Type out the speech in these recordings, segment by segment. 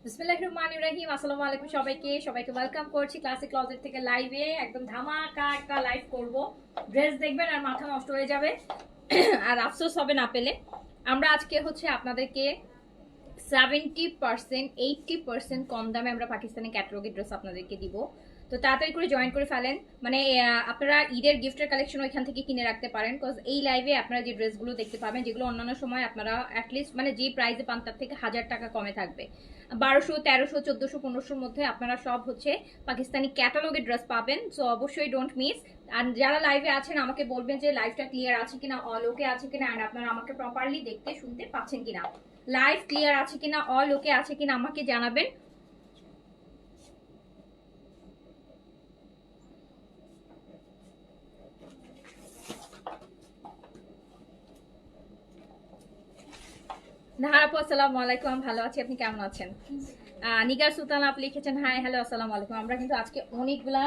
বিসমিল্লাহির রহমানির রহিম। আসসালামু আলাইকুম সবাইকে ওয়েলকাম করছি ক্লাসিক ক্লজেট থেকে লাইভে। একদম ধামাকা একটা লাইভ করব। ড্রেস দেখবেন আর মাথা নষ্ট হয়ে যাবে আর আফসোস হবে না পেলে। আমরা আজকে হচ্ছে আপনাদেরকে 70% 80% কম দামে আমরা পাকিস্তানি ক্যাটালগের ড্রেস আপনাদেরকে দিব। তো তাড়াতাড়ি করে জয়েন করে ফেলেন, মানে আপনারা ঈদের গিফটের কালেকশন ওইখান থেকে কিনে রাখতে পারেন। বিকজ এই লাইভে আপনারা যে ড্রেসগুলো দেখতে পাবেন, যেগুলো অন্যান্য সময় আপনারা অ্যাটলিস্ট মানে যে প্রাইসে পান তার থেকে 1000 টাকা কমে থাকবে। 1200, 1300, 1400, 1500-র মধ্যে আপনারা সব হচ্ছে পাকিস্তানি ক্যাটালগের ড্রেস পাবেন। সো অবশ্যই ডোন্ট মিস। আর যারা লাইভে আছেন আমাকে বলবেন যে লাইভটা ক্লিয়ার আছে কিনা, অল ওকে আছে কিনা, অ্যান্ড আপনারা আমাকে প্রপারলি দেখতে শুনতে পাচ্ছেন কিনা। লাইভ ক্লিয়ার আছে কিনা, অল ওকে আছে কিনা আমাকে জানাবেন। নাহার আপু আসসালামু আলাইকুম, আমি ভালো আছি, আপনি কেমন আছেন? নিগার সুলতান আপু লিখেছেন হাই হ্যালো আসসালামু আলাইকুম। আমরা কিন্তু আজকে অনেকগুলা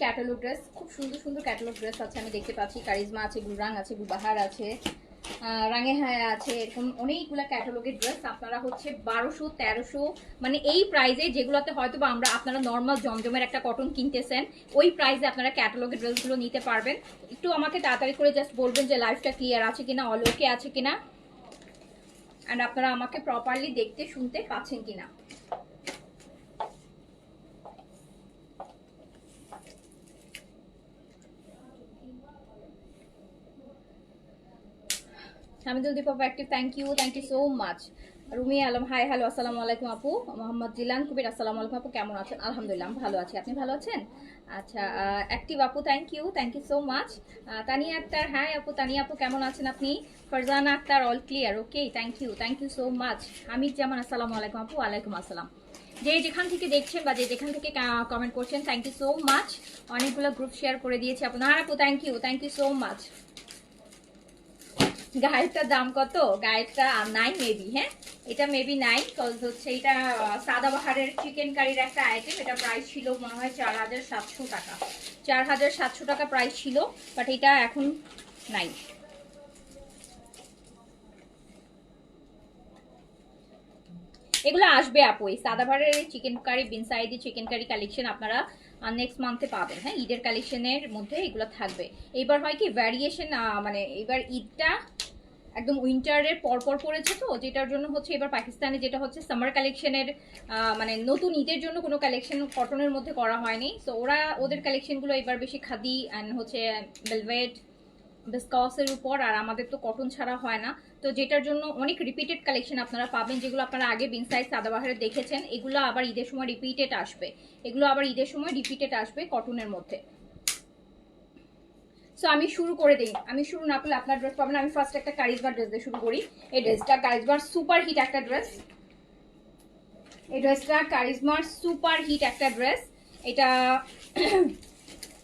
ক্যাটালগ ড্রেস, খুব সুন্দর সুন্দর ক্যাটালগ ড্রেস আছে আমি দেখতে পাচ্ছি। কারিজমা আছে, গুলরাং আছে, গুলবাহার আছে, রাঙে হায়া আছে, এরকম অনেকগুলা ক্যাটালগের ড্রেস আপনারা হচ্ছে 1200, 1300 মানে এই প্রাইসে, যেগুলোতে হয়তো বা আমরা আপনারা নর্মাল জমজমের একটা কটন কিনতেছেন ওই প্রাইসে আপনারা ক্যাটালগের ড্রেসগুলো নিতে পারবেন। একটু আমাকে তাড়াতাড়ি করে জাস্ট বলবেন যে লাইভটা ক্লিয়ার আছে কিনা, অল ওকে আছে কিনা, অ্যান্ড আপনারা আমাকে প্রপারলি দেখতে শুনতে পাচ্ছেন কিনা। Hamidul Deepak active, thank you so much. Rumi Alam hi hello আসসালামু আলাইকুম আপু। মোহাম্মদ জিলান কবির আসসালামু আলাইকুম আপু, কেমন আছেন? আলহামদুলিল্লাহ ভালো আছি, আপনি ভালো আছেন? আচ্ছা, অ্যাক্টিভ আপু thank you so much. Tania Akter hi আপু, তানিয়া আপু কেমন আছেন আপনি? Farzana Akter all clear, okay thank you so much. Hamid Zaman আসসালামু আলাইকুম আপু। ওয়ালাইকুম আসসালাম। যে যেখান থেকে দেখছেন বা যে যেখান থেকে কমেন্ট করছেন থ্যাংক ইউ সো মাচ। অনেকগুলো গ্রুপ শেয়ার করে দিয়েছি আপনার আপু, থ্যাংক ইউ সো মাচ। গায়েরটার দাম কত? গায়েরটা 9 মেবি, হ্যাঁ এটা মেবি 9, কজ হচ্ছে এটা সাদাবাহারের চিকেন কারির একটা আইটেম। এটা প্রাইস ছিল মনে হয় 4700 টাকা, 4700 টাকা প্রাইস ছিল, বাট এটা এখন 9। এগুলো আসবে আপু, এই সাদাবাহারের চিকেন কারি, বিনসাইডি চিকেন কারি কালেকশন আপনারা নেক্সট মান্থে পাবেন। হ্যাঁ, ঈদের কালেকশনের মধ্যে এগুলো থাকবে। এবার হয় কি ভ্যারিয়েশন, মানে এবার ঈদটা একদম উইন্টারের পরপর পড়েছে, তো যেটার জন্য হচ্ছে এবার পাকিস্তানে যেটা হচ্ছে সামার কালেকশনের, মানে নতুন ঈদের জন্য কোনো কালেকশন কটনের মধ্যে করা হয়নি। তো ওরা ওদের কালেকশনগুলো এবার বেশি খাদি অ্যান্ড হচ্ছে ভেলভেট বিসকসের উপর, আর আমাদের তো কটন ছাড়া হয় না। তো যেটার জন্য অনেক রিপিটেড কালেকশন আপনারা পাবেন, যেগুলো আপনারা আগে বিনসাইড সাদাবাহারে দেখেছেন, এগুলো আবার ঈদের সময় রিপিটেড আসবে কটনের মধ্যে। সো আমি শুরু করে দিই, আমি শুরু না করলে আপনার ড্রেস পাবেন। আমি ফার্স্ট একটা কারিজমার ড্রেস দিয়ে শুরু করি। এই ড্রেসটা কারিজমার সুপার হিট একটা ড্রেস। এটা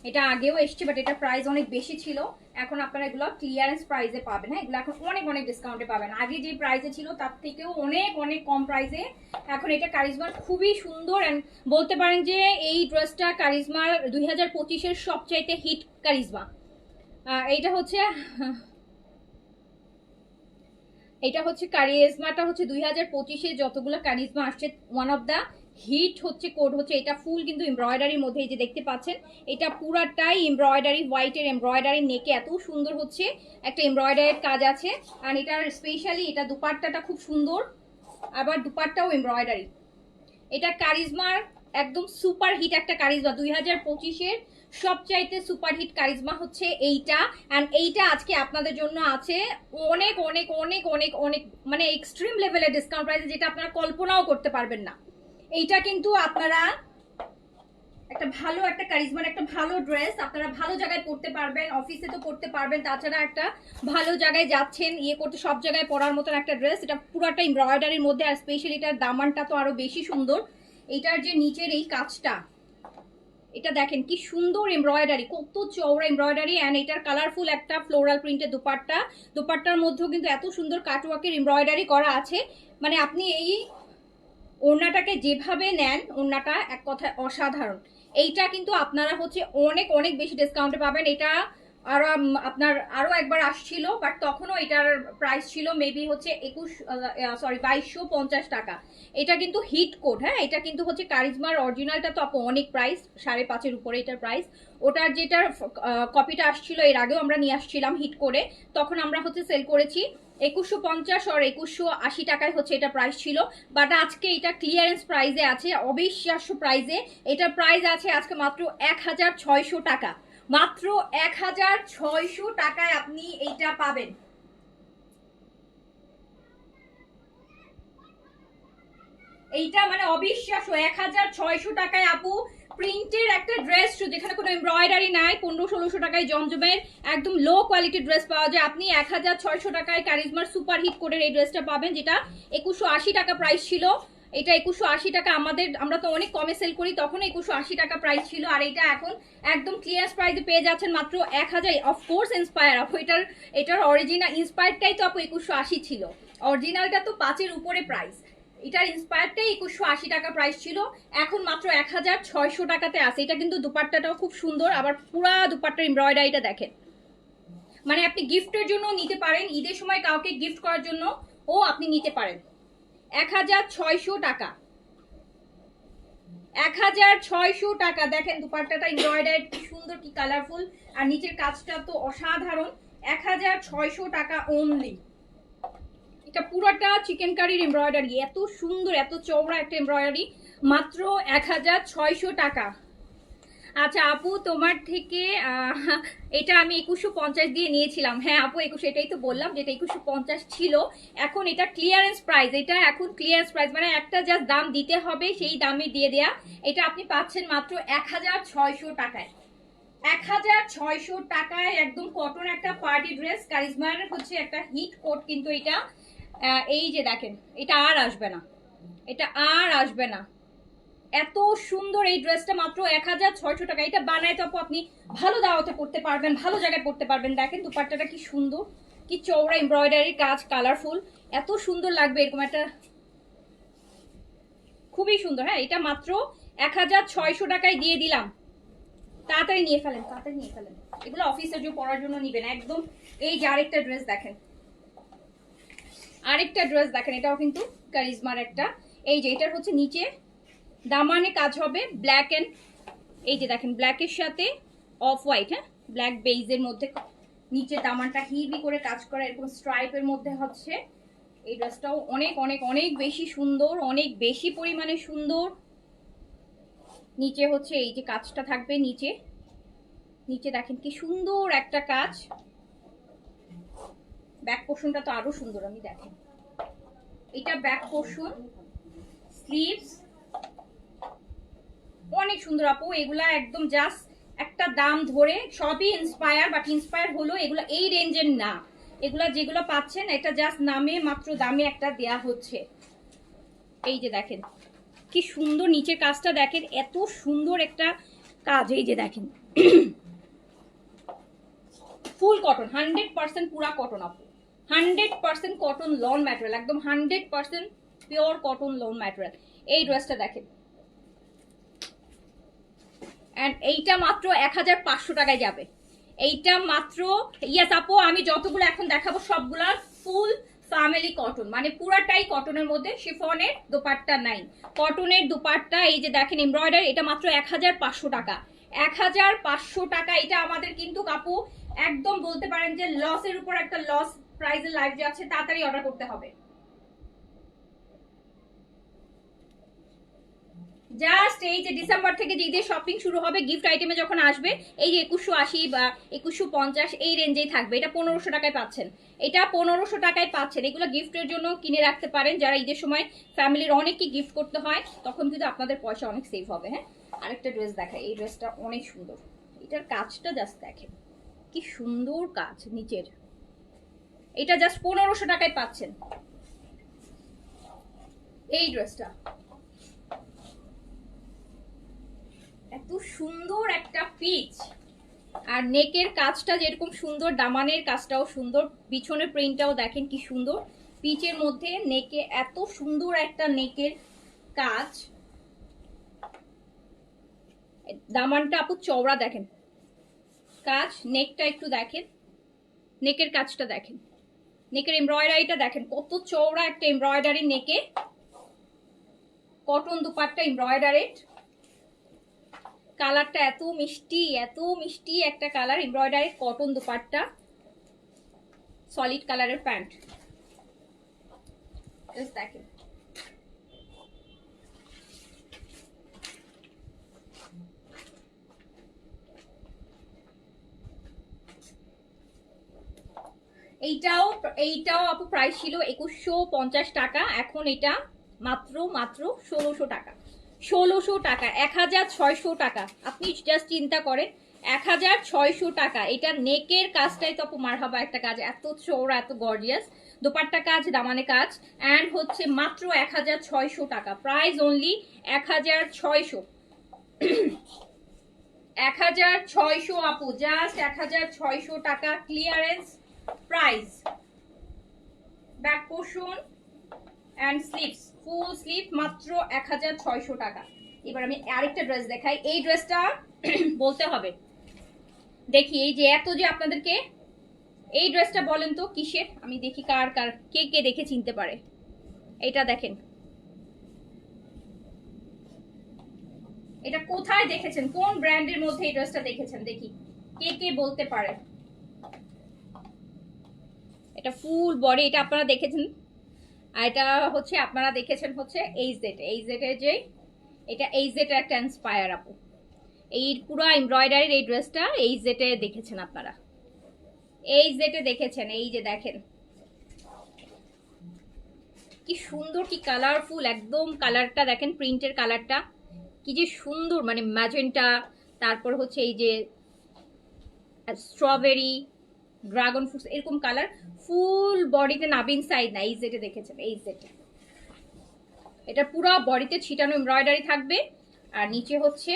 এটা আগেও এসছে, বাট এটা প্রাইস অনেক বেশি ছিল। এখন আপনারা এগুলো ক্লিয়ারেন্স প্রাইসে পাবেন। হ্যাঁ, এগুলো এখন অনেক অনেক ডিসকাউন্টে পাবেন। আগে যে প্রাইসে ছিল তার থেকেও অনেক অনেক কম প্রাইসে এখন এটা কারিজমার খুবই সুন্দর। অ্যান্ড বলতে পারেন যে এই ড্রেসটা কারিজমার 2025-এর সবচাইতে হিট কারিজমা। এইটা হচ্ছে কারিজমাটা হচ্ছে 2025-এ যতগুলো কারিজমা আসছে ওয়ান অফ দা হিট হচ্ছে কোড হচ্ছে এটা। ফুল কিন্তু এমব্রয়ডারির মধ্যে, এই যে দেখতে পাচ্ছেন এটা পুরাটাই এমব্রয়ডারি, হোয়াইটের এমব্রয়ডারি, নেকে এত সুন্দর হচ্ছে একটা এমব্রয়ডারির কাজ আছে। আর এটার স্পেশালি এটা দুপাট্টাটা খুব সুন্দর, আবার দুপাট্টাও এমব্রয়ডারি। এটা কারিজমার একদম সুপার হিট একটা কারিজমা, 2025-এর সবচাইতে সুপার হিট কারিজমা হচ্ছে এইটা। অ্যান্ড এইটা আজকে আপনাদের জন্য আছে অনেক অনেক অনেক অনেক অনেক মানে এক্সট্রিম লেভেলের ডিসকাউন্ট প্রাইসে, যেটা আপনারা কল্পনাও করতে পারবেন না। এইটা কিন্তু আপনারা একটা ভালো একটা কারিজমার একটা ভালো ড্রেস আপনারা ভালো জায়গায় পড়তে পারবেন, অফিসে তো পড়তে পারবেন, তাছাড়া একটা ভালো জায়গায় যাচ্ছেন ইয়ে করতে সব জায়গায় পরার মতন একটা ড্রেস। এটা পুরোটা এমব্রয়ডারির মধ্যে, আর স্পেশালি এটার দামানটা তো আরো বেশি সুন্দর। এটার যে নিচের এই কাজটা, এটা দেখেন কি সুন্দর এমব্রয়ডারি, কত চওড়া এমব্রয়ডারি। অ্যান্ড এটার কালারফুল একটা ফ্লোরাল প্রিন্টের দুপাট্টা, দুপাট্টার মধ্যেও কিন্তু এত সুন্দর কাটওয়ার্কের এমব্রয়ডারি করা আছে। মানে আপনি এই ওড়নাটাকে যেভাবে নেন, ওড়নাটা এক কথায় অসাধারণ। এইটা কিন্তু আপনারা হচ্ছে অনেক অনেক বেশি ডিসকাউন্টে পাবেন। এটা আর আপনার আরো একবার আসছিল, বাট তখনও এটার প্রাইস ছিল মেবি হচ্ছে 2250 টাকা। এটা কিন্তু হিট কোড, হ্যাঁ, এটা কিন্তু হচ্ছে কারিজমার অরিজিনালটা তো আপু অনেক প্রাইস, 5.5-এর উপরে এটার প্রাইস। ওটার যেটার কপিটা আসছিল এর আগেও আমরা নিয়ে আসছিলাম হিট করে, তখন আমরা হচ্ছে সেল করেছি 2150 আর 2180 টাকায় হচ্ছে এটা প্রাইস ছিল। বাট আজকে এটা ক্লিয়ারেন্স প্রাইসে আছে, অবিশ্বাস্য প্রাইসে। এটার প্রাইস আছে আজকে মাত্র 1600 টাকা। মাত্র 1600 টাকায় আপনি এইটা পাবেন। এইটা মানে অবিশ্বাস্য, 1600 টাকায় আপু প্রিন্টের একটা ড্রেস, যেখানে কোনো এমব্রয়ডারি নাই, 1500-1600 টাকায় জমজমের একদম লো কোয়ালিটির ড্রেস পাওয়া যায়। আপনি 1600 টাকায় কারিজমার সুপার হিট কোডের এই ড্রেসটা পাবেন, যেটা 2180 টাকা প্রাইস ছিল। এটা 2180 টাকা, আমরা তো অনেক কমে সেল করি, তখন 2180 টাকা প্রাইস ছিল। আর এটা এখন একদম ক্লিয়ারেন্স প্রাইসে পেয়ে যাচ্ছেন মাত্র 1000। অফকোর্স ইন্সপায়ার আপু, এটার অরিজিনাল ইন্সপায়ারটাই তো আপু 2180 ছিল, অরিজিনালটা তো 5-এর উপরে প্রাইস। এটার ইন্সপায়ারটাই 2180 টাকা প্রাইস ছিল, এখন মাত্র 1600 টাকাতে আছে। এটা কিন্তু দুপাট্টাটাও খুব সুন্দর, আবার পুরা দুপাট্টার এমব্রয়ডারিটা দেখেন, মানে আপনি গিফটের জন্য নিতে পারেন, ঈদের সময় কাউকে গিফট করার জন্য ও আপনি নিতে পারেন। 1600 টাকা, 1600 টাকা। দেখেন দুপাট্টাটা এমব্রয়ডারি কি সুন্দর, কি কালারফুল, আর নিচের কাজটা তো অসাধারণ। 1600 টাকা অনলি। এটা পুরোটা চিকেন কারির এমব্রয়ডারি, এত সুন্দর, এত চওড়া একটা এমব্রয়ডারি, মাত্র 1600 টাকা। আচ্ছা আপু, তোমার থেকে এটা আমি 2150 দিয়ে নিয়েছিলাম। হ্যাঁ আপু, 21, এটাই তো বললাম যেটা 2150 ছিল, এখন এটা ক্লিয়ারেন্স প্রাইস। এটা এখন ক্লিয়ারেন্স প্রাইস, মানে একটা জাস্ট দাম দিতে হবে, সেই দামে দিয়ে দেয়া। এটা আপনি পাচ্ছেন মাত্র 1600 টাকায়। 1600 টাকায় একদম কটন একটা পার্টি ড্রেস, কারিজমার হচ্ছে একটা হিট কোট কিন্তু এটা। এই যে দেখেন, এটা আর আসবে না, এটা আর আসবে না। এত সুন্দর এই ড্রেসটা মাত্র 1600 টাকা। এটা বানায় তো আপনি ভালো দাওয়াতে পড়তে পারবেন, ভালো জায়গায় পড়তে পারবেন। দেখেন দুপাট্টাটা কি সুন্দর, কি চওড়া এমব্রয়ডারি কাজ, কালারফুল, এত সুন্দর লাগবে এরকম একটা, খুবই সুন্দর। হ্যাঁ, এটা মাত্র 1600 টাকায় দিয়ে দিলাম। তাড়াতাড়ি নিয়ে ফেলেন, তাড়াতাড়ি নিয়ে ফেলেন, এগুলো অফিসের জন্য পড়ার জন্য নিবেন একদম। এই যে আরেকটা ড্রেস দেখেন, আরেকটা ড্রেস দেখেন, এটাও কিন্তু কারিজমার একটা। এই যে এটার হচ্ছে নিচে দামানে কাজ হবে ব্ল্যাক এন্ড, এই যে দেখেন ব্ল্যাকের সাথে অফ হোয়াইট, হ্যাঁ, ব্ল্যাক বেইজের মধ্যে নিচে দামানটা হিভি করে কাজ করা, এরকম স্ট্রাইপের মধ্যে হচ্ছে। এই ড্রেসটাও অনেক অনেক অনেক বেশি সুন্দর, অনেক বেশি পরিমাণে সুন্দর। নিচে হচ্ছে এই যে কাজটা থাকবে, নিচে নিচে দেখেন কি সুন্দর একটা কাজ। ব্যাক পোর্শনটা তো আরো সুন্দর, আমি দেখেন এটা ব্যাক পোর্শন, স্লিভস অনেক সুন্দর আপু। এগুলা একদম জাস্ট একটা দাম ধরে, সবই ইন্সপায়ার, বাট ইন্সপায়ার হলো এগুলো এই রেঞ্জের না। এগুলা যেগুলো পাচ্ছেন এটা জাস্ট নামে মাত্র দামে একটা দেয়া হচ্ছে। এই যে দেখেন কি সুন্দর নিচের কাজটা দেখেন, এত সুন্দর একটা কাজ। এই যে দেখেন ফুল কটন, 100% পুরা কটন আপু, 100% কটন লন ম্যাটেরিয়াল, একদম 100% পিওর কটন লন ম্যাটেরিয়াল। এই ড্রেসটা দেখেন, এন্ড এইটা মাত্র 1500 টাকায় যাবে। এইটা মাত্র, ইয়াস আপু, আমি যতগুলো এখন দেখাবো সবগুলা ফুল ফ্যামিলি কটন, মানে পুরাটাই কটনের মধ্যে, শিফনের দোপাট্টা নাই, কটনের দোপাট্টা। এই যে দেখেন এমব্রয়ডারি, এটা মাত্র 1500 টাকা, 1500 টাকা। এটা আমাদের কিন্তু আপু একদম বলতে পারেন যে লসের উপর একটা লস প্রাইসের লাইভ যাচ্ছে, তাড়াতাড়ি অর্ডার করতে হবে। জাস্ট এই যে ডিসেম্বর থেকে যে ঈদের শপিং শুরু হবে, গিফট আইটেমে যখন আসবে, এই যে 2180 বা 2150 এই রেঞ্জেই থাকবে। এটা 1500 টাকায় পাচ্ছেন, এটা 1500 টাকায় পাচ্ছেন। এগুলো গিফটের জন্য কিনে রাখতে পারেন, যারা ঈদের সময় ফ্যামিলির অনেককে গিফট করতে হয়, তখন কিন্তু আপনাদের পয়সা অনেক সেভ হবে। হ্যাঁ, আরেকটা ড্রেস দেখাই, এই ড্রেসটা অনেক সুন্দর, এটার কাজটা জাস্ট দেখেন কি সুন্দর কাজ নিচের। এটা জাস্ট 1500 টাকায় পাচ্ছেন এই ড্রেসটা। এত সুন্দর একটা পিচ, আর নেকের কাজটা যেরকম সুন্দর, দামানের কাজটাও সুন্দর, পিছনের প্রিন্টটাও দেখেন কি সুন্দর, পিচের মধ্যে নেকে এত সুন্দর একটা নেকের কাজ। দামানটা আপু চওড়া দেখেন, কাজ। নেকটা একটু দেখেন, নেকের কাজটা দেখেন, নেকের এমব্রয়ডারিটা দেখেন, কত চওড়া একটা এমব্রয়ডারি নেকে, কটন দুপাট্টা এমব্রয়ডারিড, কালারটা এত মিষ্টি একটা colour, embroidery cotton dupatta, solid কালারের প্যান্ট। দেখেন এইটাও আপু প্রাইস ছিল 2150 টাকা, এখন এটা মাত্র 1600 টাকা। 1600 টাকা, 1600 টাকা। আপনি জাস্ট চিন্তা করেন, 1600 টাকা। এটা নেকের কাজটাই তো আপু মারহাবা একটা কাজ, এত চওড়া, এত গর্জিয়াস, দোপাট্টা কাজ, দামানে কাজ, অ্যান্ড হচ্ছে মাত্র 1600 টাকা। Price only 1600। 1600 আপু, জাস্ট 1600 টাকা clearance price. Back portion and sleeves, full sleeve, মাত্র 1600 টাকা। এবার আমি আরেকটা ড্রেস দেখাই। এই ড্রেসটা বলতে হবে, দেখি এই যে এত যে আপনাদেরকে, এই ড্রেসটা বলেন তো কিসের, আমি দেখি কার কার কে কে দেখে চিনতে পারে। এটা দেখেন, এটা কোথায় দেখেছেন, কোন ব্র্যান্ডের মধ্যে এই ড্রেসটা দেখেছেন, দেখি কে কে বলতে পারে। এটা ফুল বডি, এটা আপনারা দেখেছেন, আর এটা হচ্ছে আপনারা দেখেছেন হচ্ছে এইচজেড এর যে, এটা এইচজেড একটা ইন্সপায়ার আপু। এই পুরো এমব্রয়ডারির এই ড্রেসটা এইচজেড এ দেখেছেন আপনারা, এইচজেড এ দেখেছেন। এই যে দেখেন কি সুন্দর, কি কালারফুল, একদম কালারটা দেখেন, প্রিন্টের কালারটা কি যে সুন্দর, মানে ম্যাজেন্টা, তারপর হচ্ছে এই যে স্ট্রবেরি, ড্রাগন ফ্রুটস, এরকম কালার, ফুল বডিতে নাবিন সাইড না, এইচজেড এ দেখেছেন, এইচজেড। এটা পুরো বডিতে ছিটানো এমব্রয়ডারি থাকবে, আর নিচে হচ্ছে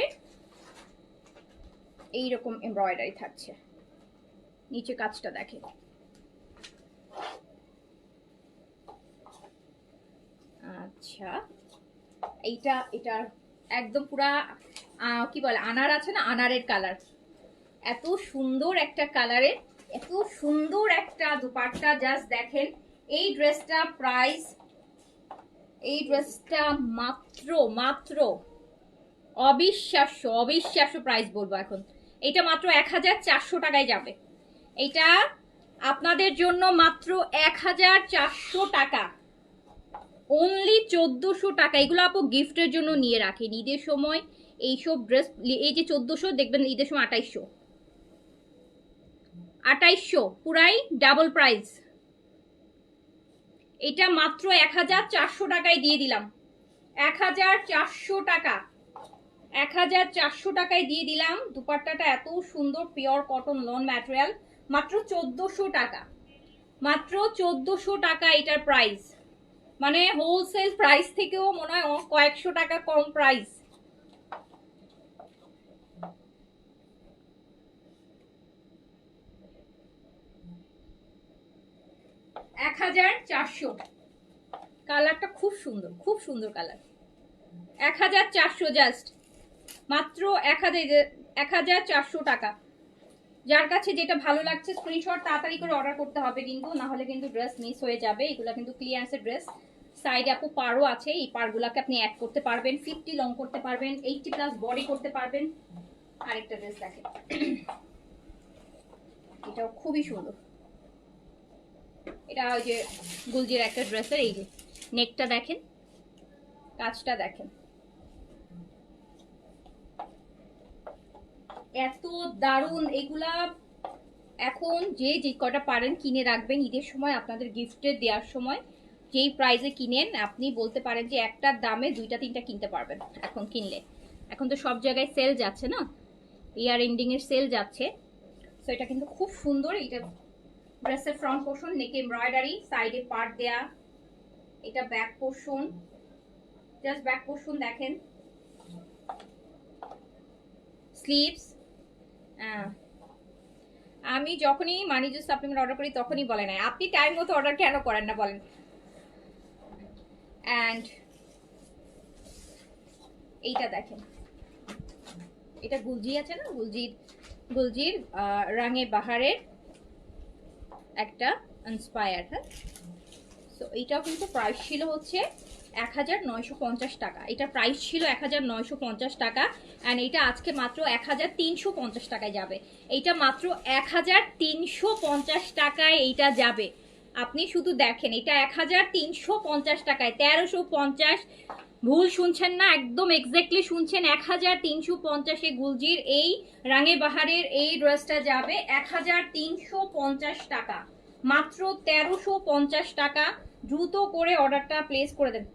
এইরকম এমব্রয়ডারি থাকছে। নিচে কাজটা দেখেন, আচ্ছা এটা একদম পুরা কি বলে, আনার আছে না, আনারের কালার, এত সুন্দর একটা কালারে, এত সুন্দর একটা দুপাট্টা, জাস্ট দেখেন। এই ড্রেসটা প্রাইস, এই ড্রেসটা মাত্র অবিশ্বাস্য প্রাইস বলবো এখন। এটা মাত্র 1400 টাকায় যাবে। এটা আপনাদের জন্য মাত্র 1400 টাকা, অনলি 1400 টাকা। এগুলো আপু গিফটের জন্য নিয়ে রাখেন ঈদের সময়, এইসব ড্রেস, এই যে 1400 দেখবেন ঈদের সময় 2800 পুরাই ডাবল প্রাইস। এটা মাত্র 1400 টাকায় দিয়ে দিলাম, 1400 টাকা, 1400 টাকায় দিয়ে দিলাম। দুপাট্টাটা এত সুন্দর, পিওর কটন লন ম্যাটেরিয়াল, মাত্র 1400 টাকা, মাত্র 1400 টাকা এটার প্রাইস। মানে হোলসেল প্রাইস থেকেও মনে হয় কয়েকশো টাকা কম প্রাইস। 1400, কালারটা খুব সুন্দর কালার। 1400 জাস্ট, মাত্র 1400 টাকা। যার কাছে যেটা ভালো লাগছে স্ক্রিনশট তাড়াতাড়ি করে অর্ডার করতে হবে, কিন্তু না হলে কিন্তু ড্রেস মিস হয়ে যাবে। এগুলো কিন্তু ক্লিয়ারেন্সের ড্রেস। সাইডে আপু পারও আছে, এই পারগুলোকে আপনি অ্যাড করতে পারবেন, 50 লং করতে পারবেন, 80 প্লাস বডি করতে পারবেন। আরেকটা ড্রেস দেখেন, এটাও খুবই সুন্দর। এটা ওই যে গুলজির একটা ড্রেসের, এই যে নেকটা দেখেন, কাজটা দেখেন, এত দারুণ। এগুলা এখন যে কটা পারেন কিনে রাখবেন, ঈদের সময় আপনাদের গিফটে দেওয়ার সময় যেই প্রাইসে কিনেন, আপনি বলতে পারেন যে একটার দামে দুইটা তিনটা কিনতে পারবেন এখন কিনলে। এখন তো সব জায়গায় সেল যাচ্ছে না, ইয়ার এন্ডিং এর সেল যাচ্ছে। সো এটা কিন্তু খুব সুন্দর। এটা ড্রেসের ফ্রন্ট পোর্শন, নেকে এমব্রয়ডারি, সাইডে পার্ট দেয়া। এটা back portion, just back portion দেখেন, স্লিভস। আমি যখনই মানি জুস সাপ্লিমেন্ট অর্ডার করি তখনই বলে না, আপনি টাইম মতো অর্ডার কেন করেন না বলেন। অ্যান্ড এইটা দেখেন, এটা গুলজি আছে না, গুলজির গুলজির রাঙে বাহারের একটা ইন্সপায়ার। হ্যাঁ, তো এইটাও কিন্তু প্রাইস ছিল হচ্ছে 1950 টাকা। এটা প্রাইস ছিল 1950 টাকা, অ্যান্ড এটা আজকে মাত্র 1350 টাকায় যাবে। এইটা মাত্র 1350 টাকায় এইটা যাবে। আপনি শুধু দেখেন, এটা 1350 টাকায়, 1350। ভুল শুনছেন না, একদম এক্স্যাক্টলি শুনছেন। 1350-এ গুলজির এই রাঙে বাহারের এই ড্রেসটা যাবে 1350 টাকা, মাত্র 1350 টাকা। দ্রুত করে অর্ডারটা প্লেস করে দেন।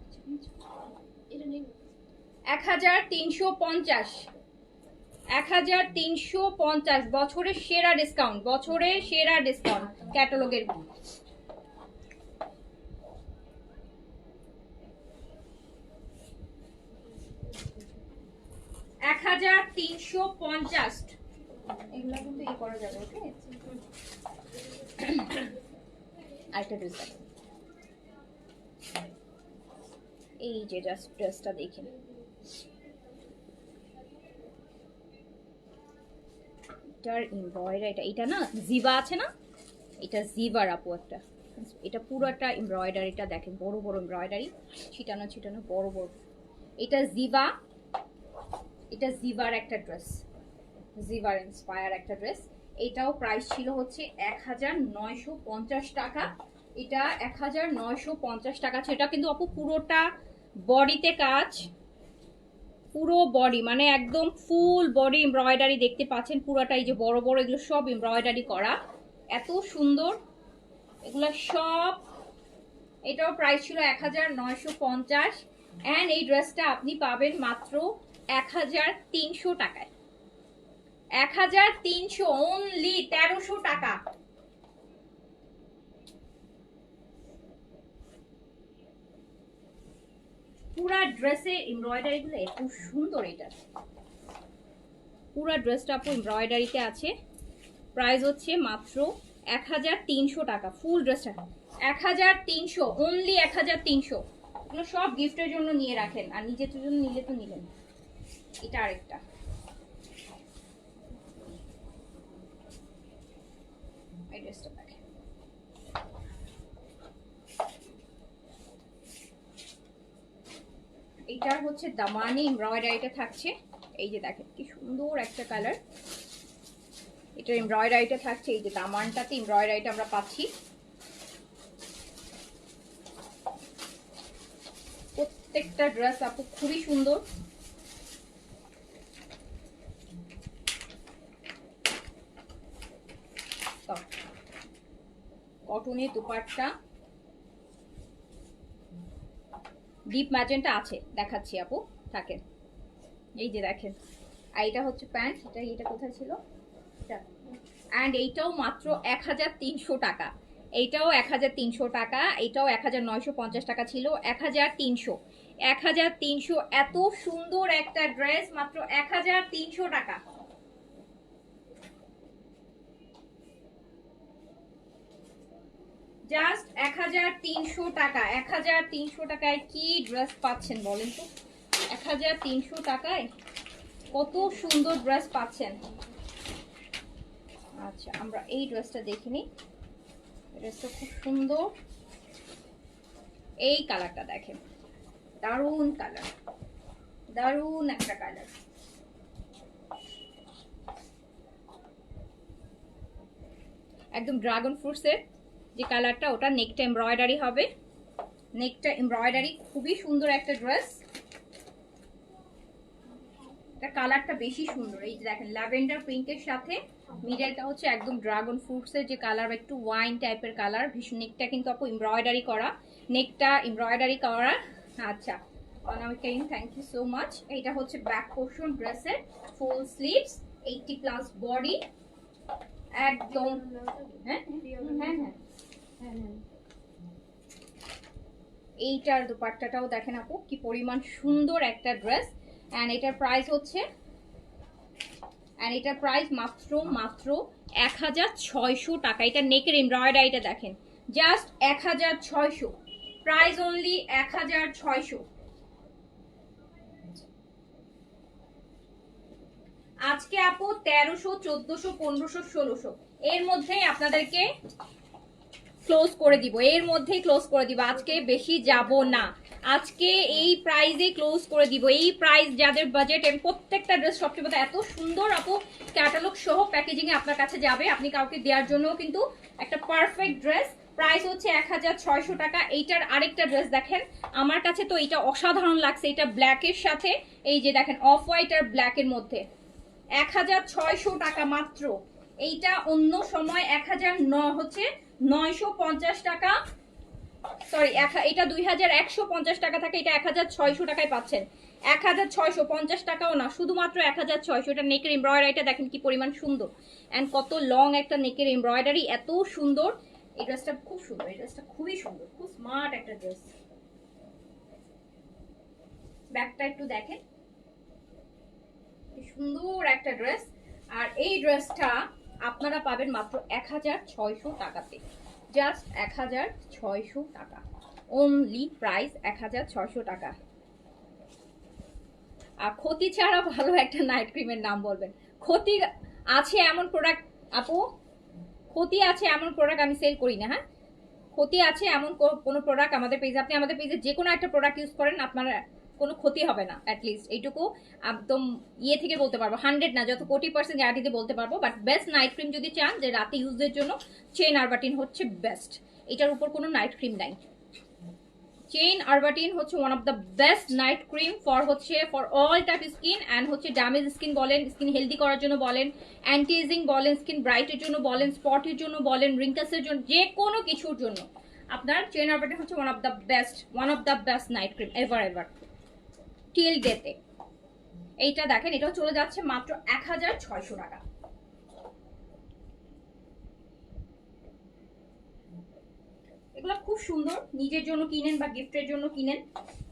1350, 1350, বছরের সেরা ডিসকাউন্ট, বছরের সেরা ডিসকাউন্ট ক্যাটালগের। 1350, এগুলা কিন্তু ই করা যাবে। ওকে, আরেকটা ড্রেস দেখেন, এই যে জাস্ট ড্রেসটা দেখেন, এটার এমব্রয়ডারি, এটা না জিবা আছে না, এটা জিবার আপু একটা, এটা পুরোটা এমব্রয়ডারিটা দেখেন, বড় বড় এমব্রয়ডারি, ছিটানো ছিটানো বড় বড়। এটা জিবা, এটা জিবার একটা ড্রেস, জিবার ইন্সপায়ার একটা ড্রেস। এটাও প্রাইস ছিল হচ্ছে 1950 টাকা। এটা 1950 টাকা ছিল। এটা কিন্তু আপু পুরোটা বডিতে কাজ, পুরো বডি মানে একদম ফুল বডি এমব্রয়ডারি দেখতে পাচ্ছেন পুরোটা। এই যে বড় বড় এগুলো সব এমব্রয়ডারি করা, এত সুন্দর এগুলো সব। এটাও প্রাইস ছিল 1950, অ্যান্ড এই ড্রেসটা আপনি পাবেন মাত্র 1300 টাকায়। 1300, অনলি 1300 টাকা। পুরা ড্রেসে এমব্রয়ডারি গুলো এত সুন্দর। এটা পুরা ড্রেসটা আপু এমব্রয়ডারিতে আছে। প্রাইস হচ্ছে মাত্র 1300 টাকা। ফুল ড্রেসটা 1300, অনলি 1300। এগুলো সব গিফটের জন্য নিয়ে রাখেন, আর নিজের জন্য নিলে তো নিলেন। এটা আরেকটা, এই ড্রেসটা দেখেন, এটার হচ্ছে দামানি এমব্রয়ডারিটা থাকছে। এই যে দেখেন কি সুন্দর একটা কালার, এটা এমব্রয়ডারিটা থাকছে। এই যে দামানটাতে এমব্রয়ডারিটা আমরা পাচ্ছি। প্রত্যেকটা ড্রেস আপু খুবই সুন্দর। কটনের দুপাট্টা, ডিপ ম্যাজেন্টা আছে, দেখাচ্ছি আপু, থাকেন। এই যে দেখেন, আর এটা হচ্ছে প্যান্ট। এটা কোথায় ছিল, অ্যান্ড এইটাও মাত্র 1300 টাকা। এইটাও 1300 টাকা। এইটাও 1950 টাকা ছিল, 1300। 1300, এত সুন্দর একটা ড্রেস মাত্র 1300 টাকা। জাস্ট 1300 টাকা। 1300 টাকায় কি ড্রেস পাচ্ছেন বলেন তো? 1300 টাকায় কত সুন্দর ড্রেস পাচ্ছেন। আচ্ছা, আমরা এই ড্রেসটা দেখে নিই। ড্রেসটা খুব সুন্দর। এই কালারটা দেখেন, দারুণ কালার, দারুণ একটা কালার। একদম ড্রাগন ফ্রুটসের যে কালারটা, ওটা নেকটা এমব্রয়ডারি হবে। নেকটা এমব্রয়ডারি, খুবই সুন্দর একটা ড্রেস। এটা কালারটা বেশি সুন্দর। এই যে দেখেন, ল্যাভেন্ডার পিঙ্কের সাথে মিডলটা হচ্ছে একদম ড্রাগন ফ্রুটসের যে কালার, একটু ওয়াইন টাইপের কালার। ভীষণ। নেকটা কিন্তু আপু এমব্রয়ডারি করা, নেকটা এমব্রয়ডারি করা। আচ্ছা, অনামিকা, থ্যাংক ইউ সো মাচ। এটা হচ্ছে ব্যাক পোর্শন ড্রেসের, ফুল স্লিভস, 80+ বডি, একদম। হ্যাঁ হ্যাঁ হ্যাঁ, এইটার দুপাট্টাটাও দেখেন আপু কি পরিমাণ সুন্দর একটা ড্রেস। অ্যান্ড এটার প্রাইস হচ্ছে, মাত্র 1600 টাকা। এটা নেকের এমব্রয়ডারিটা দেখেন, জাস্ট 1600, প্রাইস অনলি 1600। আজকে আপু 1300, 1400, 1500, 1600 এর মধ্যেই আপনাদেরকে ক্লোজ করে দিব, এর মধ্যেই ক্লোজ করে দিব, আজকে বেশি যাব না, আজকে এই প্রাইসে ক্লোজ করে দিব। এই প্রাইস যাদের বাজেট, প্রত্যেকটা ড্রেস সবচেয়ে এত সুন্দর আপু, ক্যাটালগ সহ প্যাকেজিং এ আপনার কাছে যাবে, আপনি কাউকে দেওয়ার জন্য কিন্তু একটা পারফেক্ট ড্রেস। প্রাইস হচ্ছে 1600 টাকা। এইটার আরেকটা ড্রেস দেখেন, আমার কাছে তো এটা অসাধারণ লাগছে, এটা ব্ল্যাকের সাথে এই যে দেখেন অফ হোয়াইট আর ব্ল্যাকের মধ্যে 1600 টাকা মাত্র। এইটা অন্য সময় 950 টাকা, সরি এটা 2150 টাকা থাকে, এটা 1600 টাকায় পাচ্ছেন। 1650 টাকাও না, শুধুমাত্র 1600। এটা নেকের এমব্রয়ডারিটা দেখেন কি পরিমাণ সুন্দর, এন্ড কত লং একটা নেকের এমব্রয়ডারি, এত সুন্দর। এই ড্রেসটা খুব সুন্দর, এই ড্রেসটা খুবই সুন্দর, খুব স্মার্ট একটা ড্রেস। ব্যাকটা একটু দেখেন, সুন্দর একটা ড্রেস। আর এই ড্রেসটা আপনারা পাবেন মাত্র 1600 টাকাতে, জাস্ট 1600 টাকা অনলি, প্রাইস 1600 টাকা। আর ক্ষতি ছাড়া ভালো একটা নাইট ক্রিমের নাম বলবেন। ক্ষতি আছে এমন প্রোডাক্ট আপু, ক্ষতি আছে এমন প্রোডাক্ট আমি সেল করি না। হ্যাঁ, ক্ষতি আছে এমন কোনো প্রোডাক্ট আমাদের পেজে, আপনি আমাদের পেজে যে কোনো একটা প্রোডাক্ট ইউজ করেন, আপনার কোনো ক্ষতি হবে না। অ্যাটলিস্ট এইটুকু একদম ইয়ে থেকে বলতে পারবো, 100 না, যত 40% গ্যারান্টিতে বলতে পারবো। বাট বেস্ট নাইট ক্রিম যদি চান যে রাতে ইউজের জন্য, চেন আরবাটিন হচ্ছে বেস্ট, এটার উপর কোনো নাইট ক্রিম নাই। চেইন আরবাটিন হচ্ছে one of the best night cream for all type skin, and হচ্ছে ড্যামেজ স্কিন বলেন, স্কিন হেলদি করার জন্য বলেন, অ্যান্টি এজিং বলেন, স্কিন ব্রাইটের জন্য বলেন, স্পটের জন্য বলেন, রিঙ্কেলসের জন্য, যে কোনো কিছুর জন্য আপনার চেইন আরবাটিন হচ্ছে one of the best night cream ever till ডেতে। এইটা দেখেন, এটাও চলে যাচ্ছে মাত্র 1600 টাকা। এগুলো খুব সুন্দর, নিজের জন্য কিনেন বা গিফটের জন্য কিনেন,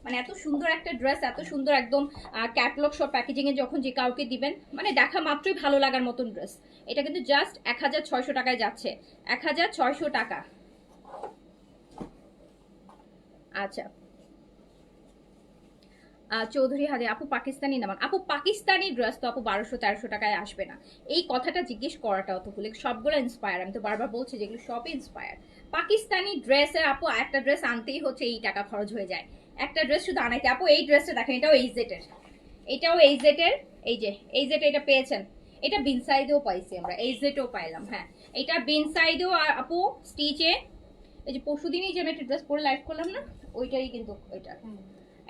মানে এত সুন্দর একটা ড্রেস, এত সুন্দর একদম ক্যাটালগ সব প্যাকেজিং এ যখন যে কাউকে দিবেন, মানে দেখা মাত্রই ভালো লাগার মতন ড্রেস। এটা কিন্তু জাস্ট 1600 টাকায় যাচ্ছে, 1600 টাকা। আচ্ছা, চৌধুরী হাদি আপু পাকিস্তানি নামান, আপু পাকিস্তানি ড্রেস তো আপু 1200-1300 টাকায় আসবে না। এই কথাটা জিজ্ঞেস করাটাও তো ভুলে, সবগুলো ইন্সপায়ার, আমি তো বারবার বলছি যেগুলো সবই ইন্সপায়ার। পাকিস্তানি ড্রেসে আপু একটা ড্রেস আনতেই হচ্ছে এই টাকা খরচ হয়ে যায়, একটা ড্রেস শুধু আনাইতে। আপু এই ড্রেসটা দেখেন, এটাও এইজেটের, এটাও এইজেটের, এই যে এইজেট, এটা পেয়েছেন, এটা বিন সাইডেও পাইছি আমরা, এইজেটও পাইলাম। হ্যাঁ, এটা বিন সাইডেও আপু স্টিচে, এই যে পরশুদিনই যে আমি একটা ড্রেস পরে লাইভ করলাম না, ওইটাই কিন্তু ওইটা।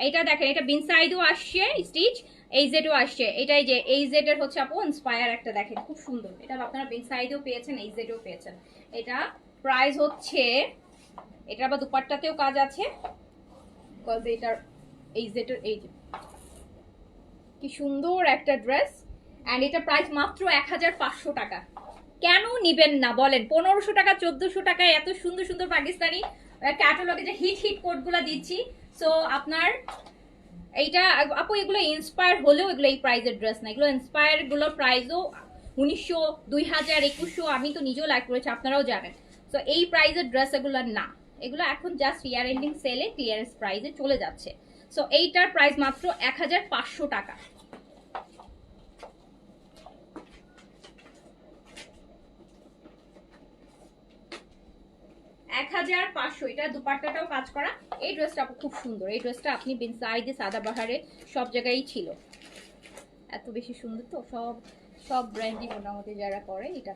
এটা দেখেন, এটা বিন সাইডও আসছে স্টিচ, এইজেডও আসছে। এটাই যে এইজেড এর হচ্ছে আপু ইন্সপায়ার একটা, দেখেন খুব সুন্দর। এটা আপনারা বিন সাইডও পেয়েছেন, এইজেডও পেয়েছেন। এটা প্রাইস হচ্ছে, এটা আবার দুপাট্টাতেও কাজ আছে, বিকজ এটার এইজেড এর এই যে কি সুন্দর একটা ড্রেস, এন্ড এটা প্রাইস মাত্র 1500 টাকা। কেন নিবেন না বলেন? 1500 টাকা, 1400 টাকায় এত সুন্দর সুন্দর পাকিস্তানি ক্যাটালগে যে হিট কোডগুলো দিচ্ছি। সো আপনার এইটা আপু, এগুলো ইন্সপায়ার হলেও এগুলো এই প্রাইসের ড্রেস না, এগুলো ইন্সপায়ার গুলোর প্রাইসও 1900, 2000, 2100, আমি তো নিজেও লাইক করেছি, আপনারাও জানেন। তো এই প্রাইসের ড্রেস এগুলো না, এগুলো এখন জাস্ট ইয়ার এন্ডিং সেলে ক্লিয়ারেন্স প্রাইসে চলে যাচ্ছে। সো এইটার প্রাইস মাত্র 1500 টাকা। 1500, এটা দুপাট্টাটাও কাজ করা। এই ড্রেসটা খুব সুন্দর, এই ড্রেসটা আপনি বিন সাইডে সাদাবাহারে সব জায়গায় ছিল, এত বেশি সুন্দর। তো সব ব্র্যান্ডই মোটামুটি যারা করে এটা,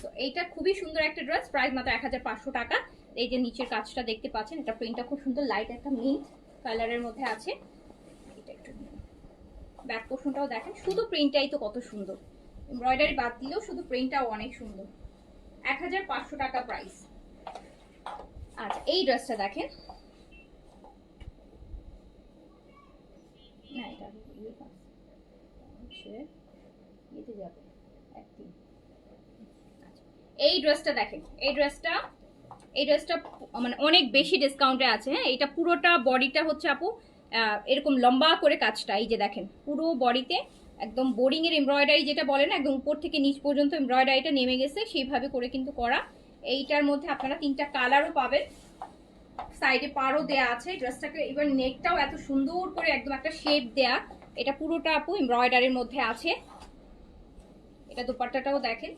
তো এইটা খুবই সুন্দর একটা ড্রেস, প্রাইস মাত্র 1500 টাকা। এই যে নিচের কাজটা দেখতে পাচ্ছেন, এটা প্রিন্টটা খুব সুন্দর, লাইট একটা মিন্ট কালারের মধ্যে আছে। এটা একটু ব্যাক পোর্শনটাও দেখেন, শুধু প্রিন্টটাই তো কত সুন্দর, এমব্রয়ডারি বাদ দিলেও শুধু প্রিন্টটাও অনেক সুন্দর। 1500 টাকা প্রাইস। আচ্ছা, এই ড্রেসটা দেখেন, না এটা ইয়েতে যাবে একদিন। এই ড্রেসটা দেখেন, এই ড্রেসটা মানে অনেক বেশি ডিসকাউন্টে আছে। হ্যাঁ, এটা পুরোটা বডিটা হচ্ছে আপু এরকম লম্বা করে কাজটা, এই যে দেখেন পুরো বডিতে একদম বোরিং এর এমব্রয়ডারি যেটা বলে না, একদম উপর থেকে নিচ পর্যন্ত এমব্রয়ডারিটা নেমে গেছে, সেইভাবে করে কিন্তু করা। এইটার মধ্যে আপনারা 3টা কালারও পাবেন, সাইডে পাড়ও দেয়া আছে। ড্রেসটাকে এবার নেকটাও এত সুন্দর করে একদম একটা শেপ দেয়া, এটা পুরোটা আপু এমব্রয়ডারির মধ্যে আছে। এটা দোপাট্টাটাও দেখেন,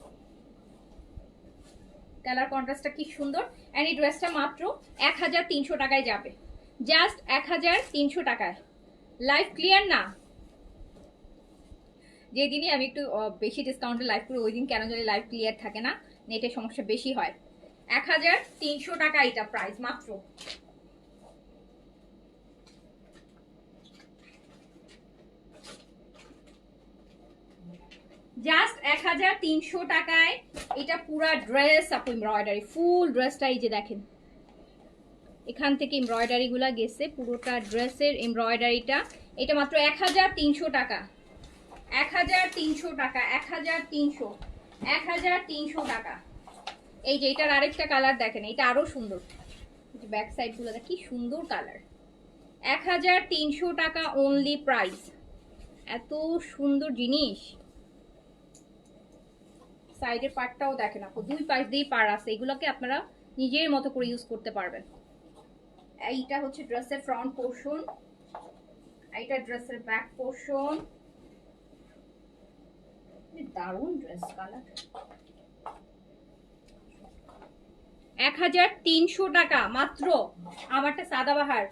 কালার কন্ট্রাস্টটা কি সুন্দর। এন্ড এই ড্রেসটা মাত্র 1300 টাকায় যাবে, জাস্ট 1300 টাকায়। লাইভ ক্লিয়ার না? যেদিনই আমি একটু বেশি ডিসকাউন্টে লাইভ করি ওই দিন কেন জানি লাইভ ক্লিয়ার থাকে না, নেটের সমস্যা বেশি হয়। 1300 টাকা এটা প্রাইস মাত্র। জাস্ট 1300 টাকায় এটা পুরা ড্রেস আপু এমব্রয়ডারি, ফুল ড্রেসটা এই যে দেখেন, এখান থেকে এমব্রয়ডারি গুলা গেছে, পুরোটা ড্রেসের এমব্রয়ডারিটা। এটা মাত্র 1300 টাকা, 1300 টাকা, 1300 টাকা। এই যে এটার আরেকটা কালার দেখেন, এটা আরো সুন্দর, ব্যাক সাইড গুলো কি সুন্দর কালার। 1300 টাকা অনলি প্রাইস, এত সুন্দর জিনিস। সাইডের পার্টটাও দেখেন আপু, দুই পাশ দিয়ে পার আছে, এগুলোকে আপনারা নিজের মতো করে ইউজ করতে পারবেন। এইটা হচ্ছে ড্রেসের ফ্রন্ট পোর্শন, এইটা ড্রেসের ব্যাক পোর্শন। দারুণ ড্রেস কালার। 1300 টাকা মাত্র। আমারটা সাদাবাহার,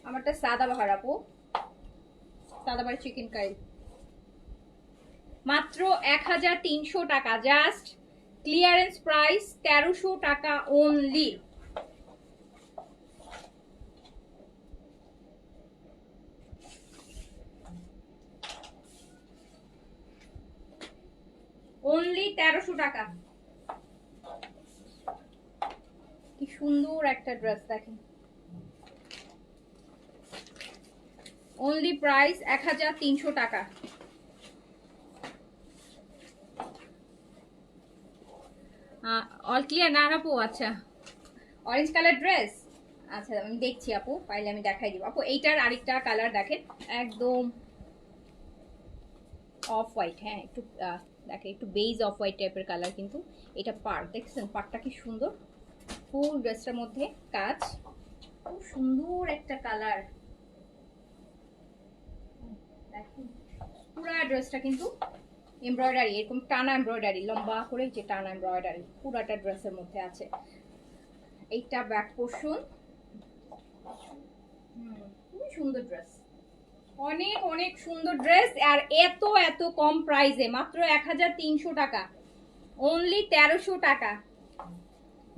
আমারটা সাদাবাহার আপু, সাদাবাহার চিকেন কারি, মাত্র 1300 টাকা। জাস্ট ক্লিয়ারেন্স প্রাইস 1300 টাকা অনলি। অনলি 1300 টাকা। কি সুন্দর একটা ড্রেস দেখেন, অনলি প্রাইস 1300 টাকা। অল ক্লিয়ার না আপু? আচ্ছা, অরেঞ্জ কালার ড্রেস, আচ্ছা আমি দেখছি আপু, পাইলে আমি দেখাই দিব আপু। এইটার আরেকটা কালার দেখেন, একদম অফ হোয়াইট, হ্যাঁ একটু দেখেন একটু বেজ অফ হোয়াইট টাইপের কালার, কিন্তু এটা পার দেখছেন, পারটা কি সুন্দর, ফুল ড্রেসটার মধ্যে কাজ, খুব সুন্দর একটা কালার। দেখেন পুরো ড্রেসটা কিন্তু এমব্রয়ডারি, এরকম টানা এমব্রয়ডারি, লম্বা করে যে টানা এমব্রয়ডারি পুরাটা ড্রেসের মধ্যে আছে। এইটা ব্যাক পোর্শন, খুবই সুন্দর ড্রেস, অনেক অনেক সুন্দর ড্রেস। আর এত এত কম প্রাইসে, মাত্র 1300 টাকা, অনলি 1300 টাকা।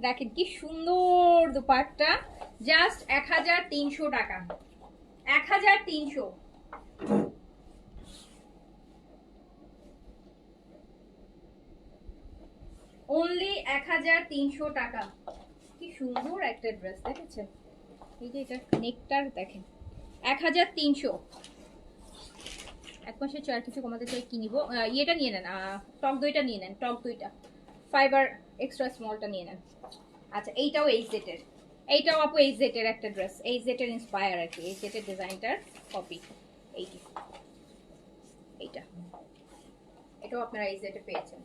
দেখেন কি সুন্দর দুপাট্টা, জাস্ট 1300 টাকা, 1300। অনলি 1300 টাকা। কি সুন্দর একটা ড্রেস দেখেছেন, এই যে এটা নেকটার দেখেন, 1300। এক মাসে 4 কিছু কমাতে চাই, কি নিব? ইয়েটা নিয়ে নেন, টক দইটা নিয়ে নেন, টক দইটা ফাইবার এক্সট্রা স্মলটা নিয়ে নেন। আচ্ছা এইটাও এই সেটের, এইটাও আপু এই সেটের একটা ড্রেস, এই সেটের ইন্সপায়ার আর কি, এই সেটের ডিজাইনটার কপি। এইটি, এইটা, এটাও আপনারা এই সেটে পেয়েছেন।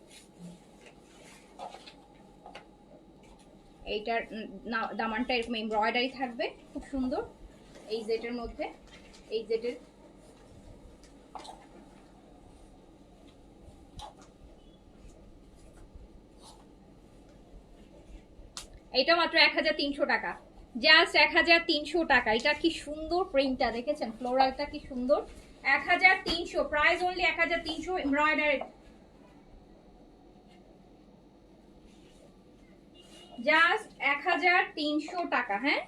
এইটার দামানটা এরকম এমব্রয়ডারি থাকবে, খুব সুন্দর, এই জেটের মধ্যে, এই জেটের। এটা মাত্র 1300 টাকা, জাস্ট 1300 টাকা। এটা কি সুন্দর প্রিন্টটা দেখেছেন, ফ্লোরালটা কি সুন্দর। 1300 প্রাইস, অনলি 1300 এমব্রয়ডারি, জাস্ট 1300 টাকা। হ্যাঁ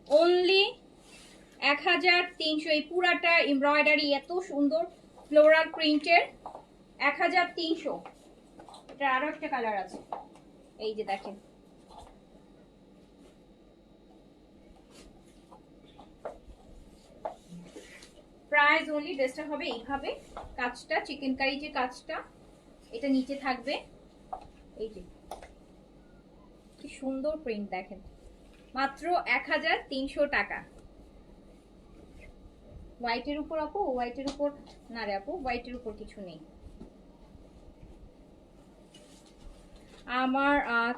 অনলি 1300, এই পুরাটা এমব্রয়ডারি এত সুন্দর ফ্লোরাল প্রিন্টের, 1300। এটা আরো একটা কালার আছে, এই যে দেখেন, প্রাইস অনলি। ড্রেসটা হবে এইভাবে, কাজটা চিকেন কারি যে কাজটা, এটা নিচে থাকবে, এই যে কি সুন্দর প্রিন্ট দেখেন, মাত্র 1300 টাকা। হোয়াইটের উপর আপু, হোয়াইটের উপর না রে আপু, হোয়াইটের উপর কিছু নেই। আমার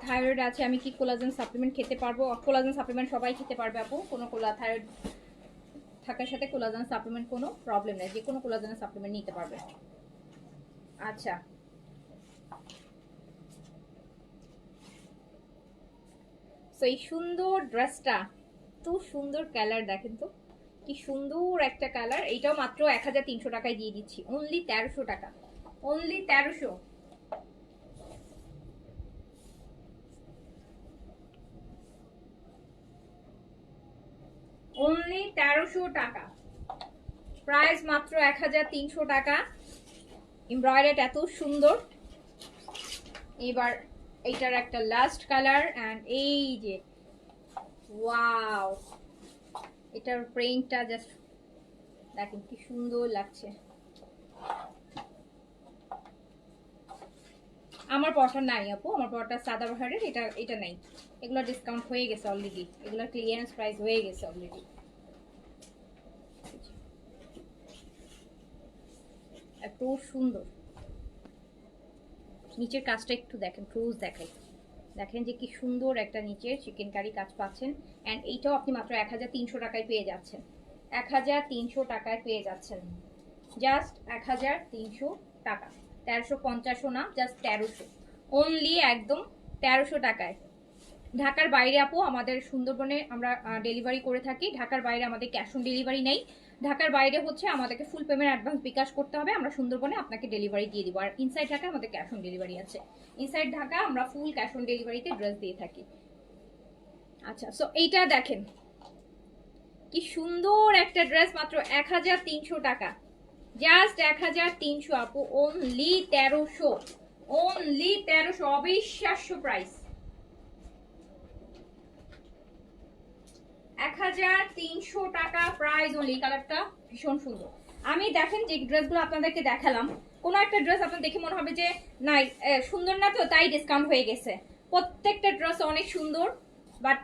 থাইরয়েড আছে, আমি কি কোলাজেন সাপ্লিমেন্ট খেতে পারবো? কোলাজেন সাপ্লিমেন্ট সবাই খেতে পারবে আপু, কোনো থাইরয়েড থাকার সাথে কোলাজেন সাপ্লিমেন্ট কোনো প্রবলেম নেই, যে কোনো কোলাজেন সাপ্লিমেন্ট নিতে পারবে। আচ্ছা, তো এই সুন্দর ড্রেসটা, তো সুন্দর কালার দেখেন তো, কি সুন্দর একটা কালার। এইটাও মাত্র 1300 টাকায় দিয়ে দিচ্ছি, অনলি 1300 টাকা, অনলি 1300। অনলি 1300 টাকা, প্রাইস মাত্র 1300 টাকা। এমব্রয়ডারি এত সুন্দর। এবার এইটার একটা লাস্ট কালার, এন্ড এই যে ওয়াও, এটার প্রিন্টটা জাস্ট দেখেন কি সুন্দর লাগছে। আমার পরটা নাই আপু, আমার পরটা সাদা বাহারের, এটা নাই, এগুলো ডিসকাউন্ট হয়ে গেছে অলরেডি, এগুলো ক্লিয়ারেন্স প্রাইস হয়ে গেছে অলরেডি। এত সুন্দর, নিচের কাজটা একটু দেখেন, ক্রুজ দেখাই, দেখেন যে কি সুন্দর একটা নিচের চিকেন কারি কাজ পাচ্ছেন। অ্যান্ড এইটাও আপনি মাত্র 1300 টাকায় পেয়ে যাচ্ছেন, 1300 টাকায় পেয়ে যাচ্ছেন, জাস্ট 1300 টাকা। 1350 না, জাস্ট 1300, অনলি একদম 1300 টাকায়। ঢাকার বাইরে আপু আমাদের সুন্দরবনে আমরা ডেলিভারি করে থাকি, ঢাকার বাইরে আমাদের ক্যাশ অন ডেলিভারি নেই। ঢাকার বাইরে হচ্ছে আমাদেরকে ফুল পেমেন্ট অ্যাডভান্স বিকাশ করতে হবে, আমরা সুন্দরবনে আপনাকে ডেলিভারি দিয়ে দিব। আর ইনসাইড ঢাকা আমাদের ক্যাশ অন ডেলিভারি আছে, ইনসাইড ঢাকা আমরা ফুল ক্যাশ অন ডেলিভারিতে ড্রেস দিয়ে থাকি। আচ্ছা, সো এইটা দেখেন কি সুন্দর একটা ড্রেস, মাত্র 1300 টাকা, জাস্ট 1300 আপু, অনলি 1300, অনলি 1300, অবিশ্বাস্য প্রাইস। 1300 টাকা প্রাইস অনলি। কালারটা ভীষণ সুন্দর। আমি দেখেন যে ড্রেসগুলো আপনাদেরকে দেখালাম, কোনো একটা ড্রেস আপনার দেখে মনে হবে যে নাই সুন্দর না, তো তাই ডিসকাউন্ট হয়ে গেছে। প্রত্যেকটা ড্রেস অনেক সুন্দর, বাট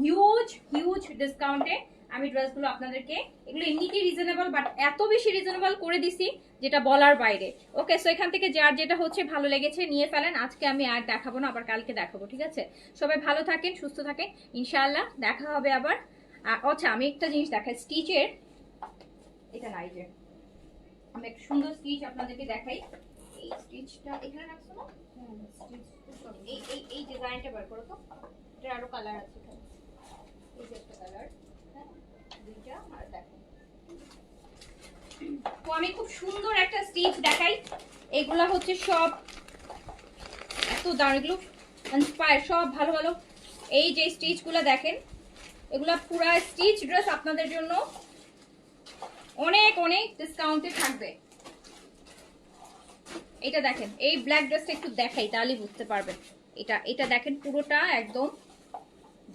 হিউজ হিউজ ডিসকাউন্টে আমি ড্রেসগুলো আপনাদেরকে, এগুলো এমনিতেই রিজনেবল, বাট এত বেশি রিজনেবল করে দিছি যেটা বলার বাইরে। ওকে, সো এখান থেকে যার যেটা হচ্ছে ভালো লেগেছে নিয়ে ফেলেন, আজকে আমি আর দেখাবো না, আবার কালকে দেখাবো, ঠিক আছে? সবাই ভালো থাকেন, সুস্থ থাকেন, ইনশাআল্লাহ দেখা হবে আবার। আচ্ছা, আমি একটা জিনিস দেখাই, স্টিচের এটা নাই যে, আমি একটা সুন্দর স্টিচ আপনাদেরকে দেখাই। এই স্টিচটা এখানে রাখছো না, এই এই এই ডিজাইনটা বের করো তো, এটার আরো কালার আছে এখানে, এই যে একটা কালার, হ্যাঁ দুইটা, আর দেখো। তো আমি খুব সুন্দর একটা স্টিচ দেখাই, এগুলা হচ্ছে সব এত দাঁড়গুলো ইন্সপায়ার, সব ভালো ভালো। এই যে স্টিচগুলো দেখেন, এগুলা পুরা স্টিচ ড্রেস আপনাদের জন্য অনেক অনেক ডিসকাউন্টে থাকবে। এটা দেখেন, এই ব্ল্যাক ড্রেসটা একটু দেখাই তাহলে বুঝতে পারবেন। এটা দেখেন, পুরোটা একদম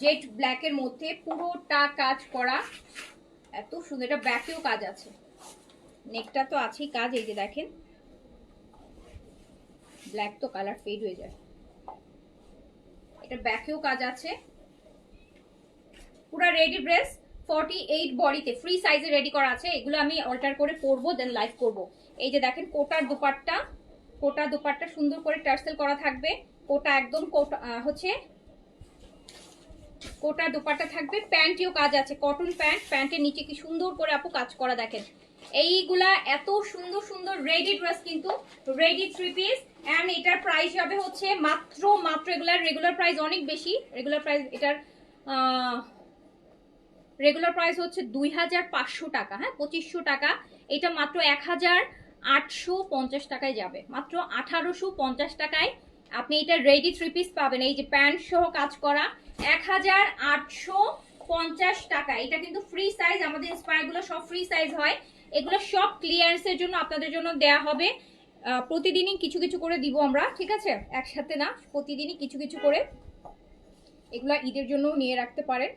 জেট ব্ল্যাকের মধ্যে পুরোটা কাজ করা, এত সুন্দর। এটা ব্যাকেও কাজ আছে, নেকটা তো আছেই কাজ, এই যে দেখেন, ব্ল্যাক তো কালার ফেড হয়ে যায়, এটা ব্যাকেও কাজ আছে। পুরো রেডি ড্রেস, 48 বডিতে ফ্রি সাইজে রেডি করা আছে। এগুলো আমি অল্টার করে পরবো, দেন লাইভ করব। এই যে দেখেন, কোটার দুপাট্টা, কোটা দুপাট্টা সুন্দর করে টার্সেল করা থাকবে, কোটা একদম কোটা হচ্ছে, কোটা দুপাট্টা থাকবে, প্যান্টেও কাজ আছে, কটন প্যান্ট, প্যান্টের নিচে কি সুন্দর করে আপু কাজ করা দেখেন। এইগুলা এত সুন্দর সুন্দর রেডি ড্রেস, কিন্তু রেডি 3 পিস। এন্ড এটার প্রাইস হবে হচ্ছে মাত্র মাত্র, এগুলার রেগুলার প্রাইস অনেক বেশি, রেগুলার প্রাইস এটার রেগুলার প্রাইস হচ্ছে 2500 টাকা, হ্যাঁ 2500 টাকা। এটা মাত্র 1850 টাকায় যাবে, মাত্র 1850 টাকায় আপনি এটা রেডি 3 পিস পাবেন। এই যে প্যান্ট সহ কাজ করা, 1850 টাকা। এটা কিন্তু ফ্রি সাইজ, আমাদের ইন্সপায়ার গুলো সব ফ্রি সাইজ হয়, এগুলো সব ক্লিয়ারেন্সের জন্য আপনাদের জন্য দেয়া হবে। প্রতিদিনই কিছু কিছু করে দিব আমরা, ঠিক আছে, একসাথে না, প্রতিদিনই কিছু কিছু করে। এগুলা ঈদের জন্য নিয়ে রাখতে পারেন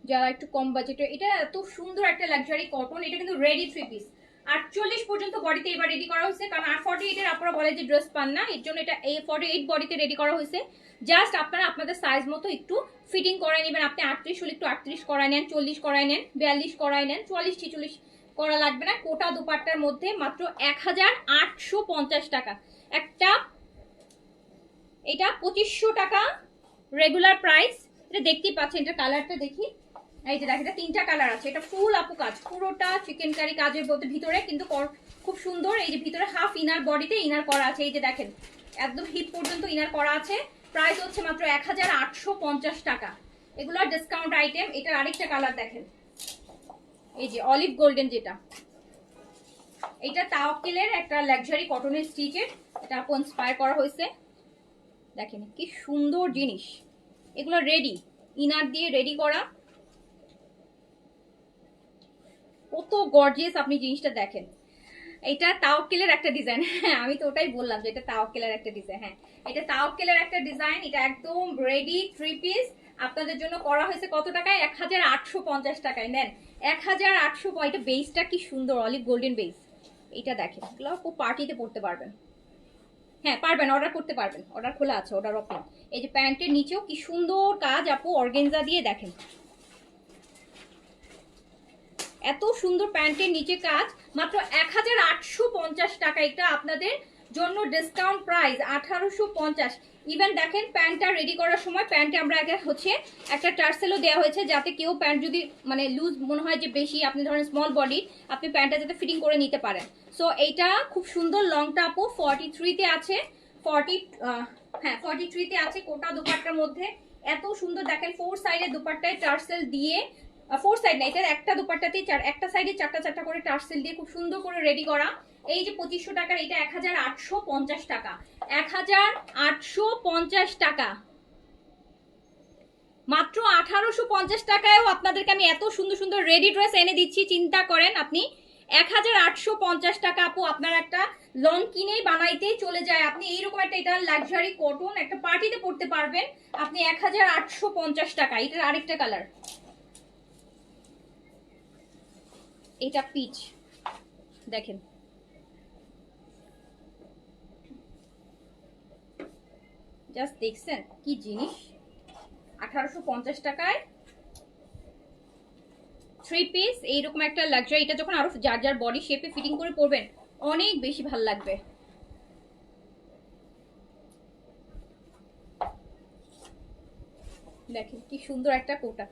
যারা একটু কম বাজেটে। এটা এত সুন্দর একটা লাক্সারি কটন, এটা কিন্তু রেডি 3 পিস, 48 পর্যন্ত বডিতে এবার রেডি করা হয়েছে, কারণ 48 এর আপনারা বলে যে ড্রেস পান না, এর জন্য এটা এই 48 বডিতে রেডি করা হয়েছে। জাস্ট আপনারা আপনাদের সাইজ মতো একটু ফিটিং করে নেবেন। আপনি 38 হলে একটু 38 করায় নেন, 40 করায় নেন, 42 করায় নেন, 44 46 করা লাগবে না। কোটা দুপাট্টার মধ্যে মাত্র 1850 টাকা একটা, এটা 2500 টাকা রেগুলার প্রাইস। এটা দেখতেই পাচ্ছেন, এটা কালারটা দেখি, এই যে দেখেন এটা 3টা কালার আছে, এটা ফুল আপু কাজ, পুরোটা চিকেন কারি কাজের মধ্যে, ভিতরে কিন্তু খুব সুন্দর। এই যে ভিতরে হাফ ইনার, বডিতে ইনার করা আছে, এই যে দেখেন একদম হিপ পর্যন্ত ইনার করা আছে। প্রাইস হচ্ছে মাত্র 1850 টাকা। এগুলোর ডিসকাউন্ট আইটেম। এটার আরেকটা কালার দেখেন, এই যে অলিভ গোল্ডেন, যেটা এটা তাওয়াক্কেলের একটা লাক্সারি কটনের স্টিচের, এটা আপু ইন্সপায়ার করা হয়েছে। দেখেন কি সুন্দর জিনিস, এগুলো রেডি ইনার দিয়ে রেডি করা, কত গর্জিয়াস আপনি জিনিসটা দেখেন। এটা তাওয়াক্কেলের একটা ডিজাইন, হ্যাঁ আমি তো ওটাই বললাম যে এটা তাওয়াক্কেলের একটা ডিজাইন। হ্যাঁ এটা তাওয়াক্কেলের একটা ডিজাইন, এটা একদম রেডি 3 পিস আপনাদের জন্য করা হয়েছে কত টাকায়? 1850 টাকায়। নেন 1800। এটা বেসটা কি সুন্দর, অলিভ গোল্ডেন বেস। এটা দেখেন, এগুলো খুব পার্টিতে পড়তে পারবেন। হ্যাঁ পারবেন, অর্ডার করতে পারবেন, অর্ডার খোলা আছে, অর্ডার ওপেন। এই যে প্যান্টের নিচেও কি সুন্দর কাজ আপু, অর্গানজা দিয়ে দেখেন, এত সুন্দর প্যান্টের নিচে কাজ, মাত্র 1850 টাকা। এটা আপনাদের জন্য ডিসকাউন্ট প্রাইস 1850। ইভেন দেখেন প্যান্টটা রেডি করার সময় প্যান্টে আমরা আগে হচ্ছে একটা টার্সেলও দেওয়া হয়েছে, যাতে কেউ প্যান্ট যদি মানে লুজ মনে হয় যে বেশি, আপনি ধরেন স্মল বডি, আপনি প্যান্টটা যাতে ফিটিং করে নিতে পারেন। সো এইটা খুব সুন্দর, লংটা আপু 43-তে আছে, 43-তে আছে। কোটা দুপাট্টার মধ্যে এত সুন্দর দেখেন, 4 সাইডে দুপাট্টায় টার্সেল দিয়ে, 4 সাইড না, এটার একটা দুপাট্টাতে একটা সাইডে 4টা করে টার্সেল দিয়ে খুব সুন্দর করে রেডি করা। এই যে 2500 টাকার, এটা 1850 টাকা। 1850 টাকা, মাত্র 1850 টাকায়ও আপনাদেরকে আমি এত সুন্দর সুন্দর রেডি ড্রেস এনে দিচ্ছি। চিন্তা করেন আপনি 1850 টাকা আপু, আপনার একটা লং কিনেই বানাইতেই চলে যায়। আপনি এইরকম একটা, এটা লাক্সারি কটন, একটা পার্টিতে পড়তে পারবেন আপনি 1850 টাকা। এটার আরেকটা কালার, এটা পিচ, দেখেন জাস্ট দেখছেন কি জিনিস। 1850 টাকায় 3 পিস এইরকম একটা লাক্সারি। এটা যখন আরো যার যার বডি শেপে ফিটিং করে পরবেন অনেক বেশি ভালো লাগবে। দেখেন কি সুন্দর একটা কোটা,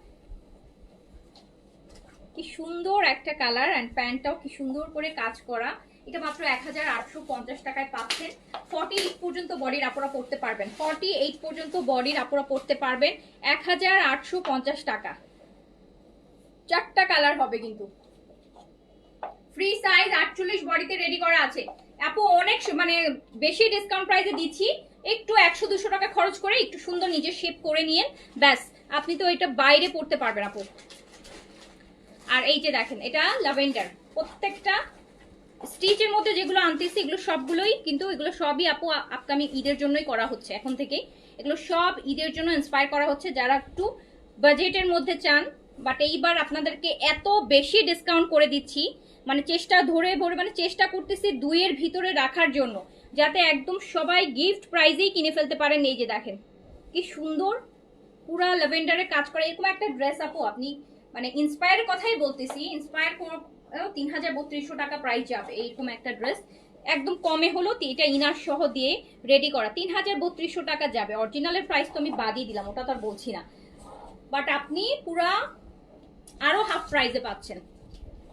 কি সুন্দর একটা কালার, এন্ড প্যান্টটাও কি সুন্দর করে কাজ করা। এটা মাত্র 1850 টাকায় পাচ্ছেন। 48 পর্যন্ত বডির আপুরা পড়তে পারবেন, 48 পর্যন্ত বডির আপুরা পড়তে পারবেন 1850 টাকা। 4টা কালার হবে কিন্তু, ফ্রি সাইজ 48 বডিতে রেডি করা আছে আপু। অনেক মানে বেশি ডিসকাউন্ট প্রাইসে দিচ্ছি, একটু 100-200 টাকা খরচ করে একটু সুন্দর নিজের শেপ করে নিয়ে ব্যাস, আপনি তো এটা বাইরে পড়তে পারবেন আপু। আর এই যে দেখেন, এটা ল্যাভেন্ডার, প্রত্যেকটা স্টিচের মধ্যে যেগুলো আনতেছি এগুলো সবগুলোই কিন্তু, এগুলো সবই আপু আপকামিং ঈদের জন্যই করা হচ্ছে। এখন থেকেই এগুলো সব ঈদের জন্য ইন্সপায়ার করা হচ্ছে, যারা একটু বাজেটের মধ্যে চান। বাট এইবার আপনাদেরকে এত বেশি ডিসকাউন্ট করে দিচ্ছি, মানে চেষ্টা ধরে ভরে, মানে চেষ্টা করতেছি 2-এর ভিতরে রাখার জন্য, যাতে একদম সবাই গিফট প্রাইজেই কিনে ফেলতে পারেন। এই যে দেখেন কি সুন্দর পুরা ল্যাভেন্ডারে কাজ করে এরকম একটা ড্রেস আপু, আপনি মানে ইন্সপায়ারের কথাই বলতেছি, ইন্সপায়ার কোনো 3200 টাকা প্রাইস যাবে এইরকম একটা ড্রেস, একদম কমে হলো। এটা ইনার সহ দিয়ে রেডি করা 3200 টাকা যাবে। অরিজিনালের প্রাইস তো আমি বাদই দিলাম, ওটা তো আর বলছি না, বাট আপনি পুরা আরো হাফ প্রাইসে পাচ্ছেন,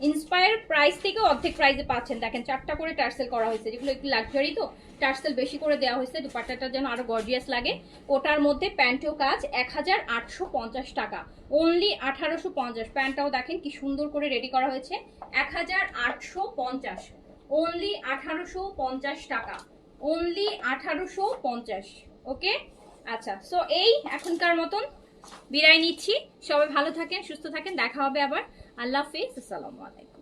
ইন্সপায়ার প্রাইস থেকে অর্ধেক প্রাইসে পাচ্ছেন। দেখেন 4টা করে টার্সেল করা হয়েছে, যেগুলো একটু লাক্সারি তো টার্সেল বেশি করে দেওয়া হয়েছে, দুপাট্টাটা যেন আরো গর্জিয়াস লাগে। ওটার মধ্যে প্যান্টও কাজ 1850 টাকা, অনলি 1850। প্যান্টটাও দেখেন কি সুন্দর করে রেডি করা হয়েছে, 1850, অনলি 1850 টাকা, অনলি 1850। ওকে আচ্ছা, সো এই এখনকার মতন বিদায় নিচ্ছি। সবাই ভালো থাকেন, সুস্থ থাকেন, দেখা হবে আবার। আল্লাহ হাফেজ, আসসালামু আলাইকুম।